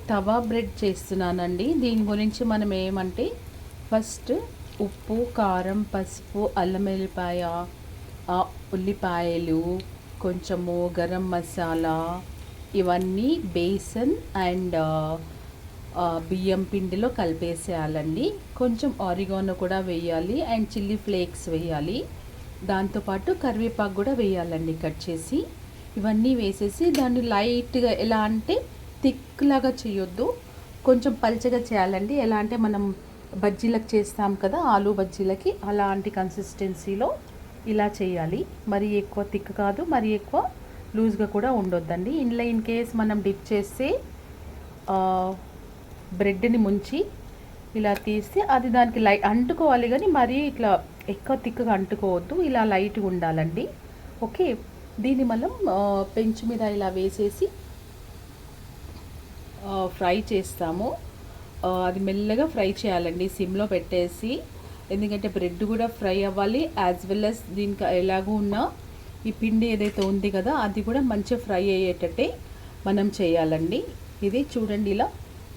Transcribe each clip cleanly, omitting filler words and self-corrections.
తవా bread చేస్తున్నానండి. దీని గురించి మనం ఏమంటే ఫస్ట్ ఉప్పు, కారం, పసుపు, అల్లం వెల్లిపాయ, ఉల్లిపాయలు, కొంచెము గరం మసాలా, ఇవన్నీ బేసన్ అండ్ బియ్యం పిండిలో కలిపేసేయాలండి. కొంచెం ఆరిగానో కూడా వేయాలి అండ్ చిల్లీ ఫ్లేక్స్ వేయాలి. దాంతోపాటు కరివేపాకు కూడా వేయాలండి కట్ చేసి. ఇవన్నీ వేసేసి దాన్ని లైట్గా ఎలా అంటే థిక్ లాగా చేయొద్దు, కొంచెం పల్చగా చేయాలండి. ఎలా అంటే మనం బజ్జీలకు చేస్తాం కదా, ఆలూ బజ్జీలకి అలాంటి కన్సిస్టెన్సీలో ఇలా చేయాలి. మరి ఎక్కువ థిక్ కాదు, మరి ఎక్కువ లూజ్గా కూడా ఉండొద్దండి. ఇందులో ఇన్ కేస్ మనం డిప్ చేస్తే బ్రెడ్ని ముంచి ఇలా తీస్తే అది దానికి అంటుకోవాలి, కానీ మరీ ఇట్లా ఎక్కువ థిక్గా అంటుకోవద్దు, ఇలా లైట్గా ఉండాలండి. ఓకే, దీన్ని మనం పెంచు మీద ఇలా వేసేసి ఫ్రై చేస్తాము. అది మెల్లగా ఫ్రై చేయాలండి సిమ్లో పెట్టేసి, ఎందుకంటే బ్రెడ్ కూడా ఫ్రై అవ్వాలి యాజ్ వెల్ as దీనికి ఎలాగూ ఉన్న ఈ పిండి ఏదైతే ఉంది కదా అది కూడా మంచిగా ఫ్రై అయ్యేటట్టే మనం చేయాలండి. ఇది చూడండి, ఇలా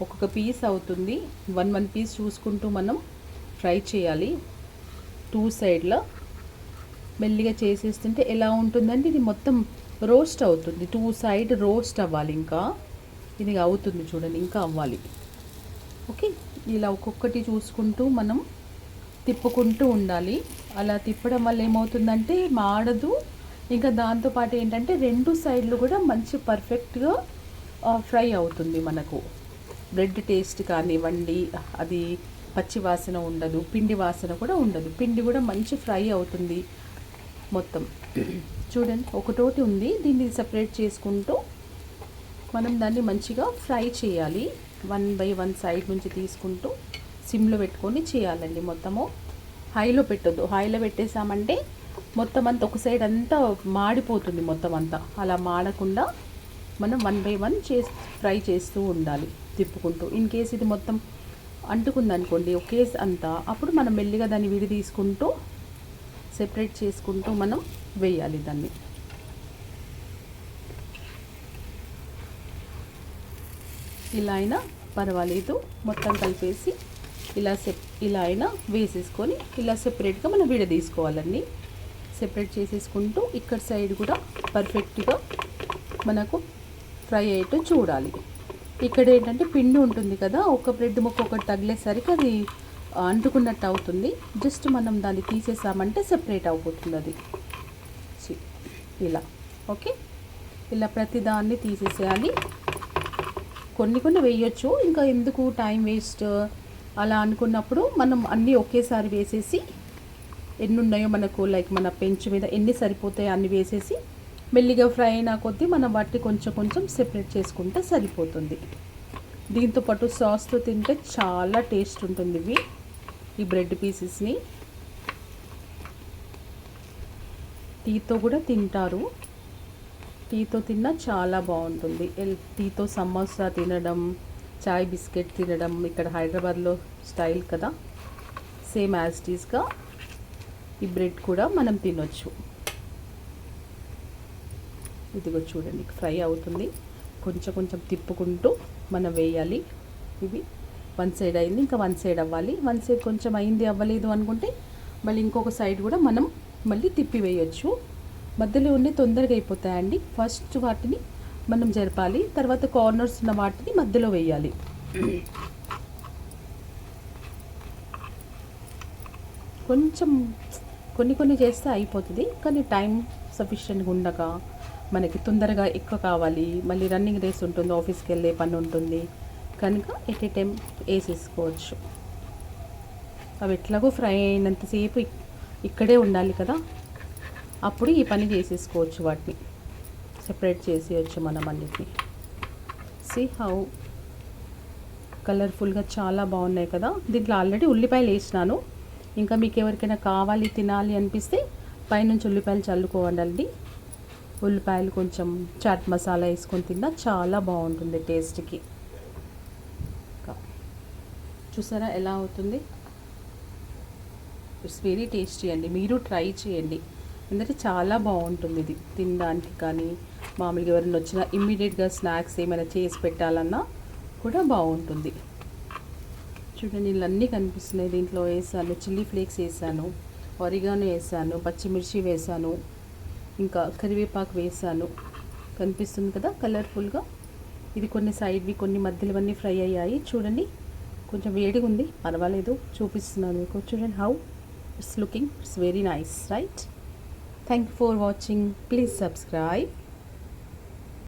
ఒక్కొక్క పీస్ అవుతుంది. వన్ పీస్ చూసుకుంటూ మనం ఫ్రై చేయాలి. 2 సైడ్లో మెల్లిగా చేసేస్తుంటే ఎలా ఉంటుందంటే ఇది మొత్తం రోస్ట్ అవుతుంది. 2 సైడ్ రోస్ట్ అవ్వాలి, ఇంకా ఇది అవుతుంది చూడండి, ఇంకా అవ్వాలి. ఓకే, ఇలా ఒక్కొక్కటి చూసుకుంటూ మనం తిప్పుకుంటూ ఉండాలి. అలా తిప్పడం వల్ల ఏమవుతుందంటే మాడదు. ఇంకా దాంతోపాటు ఏంటంటే 2 సైడ్లు కూడా మంచి పర్ఫెక్ట్గా ఫ్రై అవుతుంది. మనకు బ్రెడ్ టేస్ట్ కానివ్వండి, అది పచ్చి వాసన ఉండదు, పిండి వాసన కూడా ఉండదు. పిండి కూడా మంచి ఫ్రై అవుతుంది మొత్తం. చూడండి, ఒకటోటి ఉంది, దీన్ని సెపరేట్ చేసుకుంటూ మనం దాన్ని మంచిగా ఫ్రై చేయాలి. 1 by 1 సైడ్ నుంచి తీసుకుంటూ సిమ్లో పెట్టుకొని చేయాలండి. మొత్తము హైలో పెట్టొద్దు. హైలో పెట్టేసామంటే మొత్తం అంతా ఒక సైడ్ అంతా మాడిపోతుంది మొత్తం అంతా. అలా మాడకుండా మనం 1 by 1 ఫ్రై చేస్తూ ఉండాలి తిప్పుకుంటూ. ఇన్ కేస్ ఇది మొత్తం అంటుకుందనుకోండి ఒకే అంతా, అప్పుడు మనం మెల్లిగా దాన్ని విడి తీసుకుంటూ సెపరేట్ చేసుకుంటూ మనం వేయాలి దాన్ని. ఇలా అయినా పర్వాలేదు, మొత్తం కలిపేసి ఇలా అయినా వేసేసుకొని ఇలా సెపరేట్గా మనం విడ తీసుకోవాలండి. సెపరేట్ చేసేసుకుంటూ ఇక్కడ సైడ్ కూడా పర్ఫెక్ట్గా మనకు ఫ్రై అయ్యేట్టు చూడాలి. ఇక్కడ ఏంటంటే పిండి ఉంటుంది కదా, ఒక బ్రెడ్ ముక్క ఒకటి తగిలేసరికి అది అంటుకున్నట్టు అవుతుంది. జస్ట్ మనం దాన్ని తీసేసామంటే సెపరేట్ అయిపోతుంది అది. ఇలా ఓకే, ఇలా ప్రతి దాన్ని తీసేసేయాలి. కొన్ని వేయొచ్చు, ఇంకా ఎందుకు టైం వేస్ట్ అలా అనుకున్నప్పుడు మనం అన్నీ ఒకేసారి వేసేసి ఎన్ని ఉన్నాయో మనకు లైక్ మన పెంచు మీద ఎన్ని సరిపోతాయో అన్ని వేసేసి మెల్లిగా ఫ్రై అయినా కొద్దీ మనం వాటిని కొంచెం సెపరేట్ చేసుకుంటే సరిపోతుంది. దీంతోపాటు సాస్తో తింటే చాలా టేస్ట్ ఉంటుంది. ఈ బ్రెడ్ పీసెస్ని టీతో కూడా తింటారు. టీతో తిన్నా చాలా బాగుంటుంది. టీతో సమోసా తినడం, చాయ్ బిస్కెట్ తినడం ఇక్కడ హైదరాబాద్లో స్టైల్ కదా. సేమ్ యాజ్ ఇట్ ఈస్గా ఈ బ్రెడ్ కూడా మనం తినొచ్చు. ఇదిగో చూడండి, ఫ్రై అవుతుంది. కొంచెం తిప్పుకుంటూ మనం వేయాలి. ఇవి 1 సైడ్ అయింది, ఇంకా 1 సైడ్ అవ్వాలి. 1 సైడ్ కొంచెం అయింది అవ్వలేదు అనుకుంటే మళ్ళీ ఇంకొక సైడ్ కూడా మనం మళ్ళీ తిప్పి వేయచ్చు. మధ్యలో ఉండి తొందరగా అయిపోతాయండి. ఫస్ట్ వాటిని మనం జరపాలి, తర్వాత కార్నర్స్ ఉన్న వాటిని మధ్యలో వేయాలి. కొంచెం కొన్ని చేస్తే అయిపోతుంది, కానీ టైం సఫిషియెంట్గా ఉండక మనకి తొందరగా ఎక్కువ కావాలి, మళ్ళీ రన్నింగ్ రేస్ ఉంటుంది, ఆఫీస్కి వెళ్ళే పని ఉంటుంది కనుక ఎట్ ఏ టైం వేసేసుకోవచ్చు. అవి ఎట్లాగో ఫ్రై అయినంతసేపు ఇక్కడే ఉండాలి కదా, అప్పుడు ఈ పని చేసేసుకోవచ్చు. వాటిని సెపరేట్ చేసేయచ్చు మనం అన్నిటిని. సీ హౌ కలర్ఫుల్గా చాలా బాగున్నాయి కదా. దీంట్లో ఆల్రెడీ ఉల్లిపాయలు వేసినాను. ఇంకా మీకు ఎవరికైనా కావాలి తినాలి అనిపిస్తే పైనుంచి ఉల్లిపాయలు చల్లుకోవాలండి. ఉల్లిపాయలు కొంచెం చాట్ మసాలా వేసుకొని తిన్నా చాలా బాగుంటుంది టేస్ట్కి. చూసారా ఎలా అవుతుంది? ఇట్స్ వెరీ టేస్టీ అండి, మీరు ట్రై చేయండి. ఎందుకంటే చాలా బాగుంటుంది ఇది తినడానికి. కానీ మామూలుగా ఎవరైనా వచ్చినా ఇమ్మీడియట్గా స్నాక్స్ ఏమైనా చేసి పెట్టాలన్నా కూడా బాగుంటుంది. చూడండి నీళ్ళన్నీ కనిపిస్తున్నాయి. దీంట్లో వేసాను చిల్లీ ఫ్లేక్స్ వేసాను, ఒరిగానో వేసాను, పచ్చిమిర్చి వేసాను, ఇంకా కరివేపాకు వేసాను. కనిపిస్తుంది కదా కలర్ఫుల్గా. ఇది కొన్ని సైడ్వి కొన్ని మధ్యలోవన్నీ ఫ్రై అయ్యాయి. చూడండి కొంచెం వేడిగా ఉంది, పర్వాలేదు, చూపిస్తున్నాను మీకు. చూడండి how it's looking, it's very nice right. Thank you for watching. Please subscribe.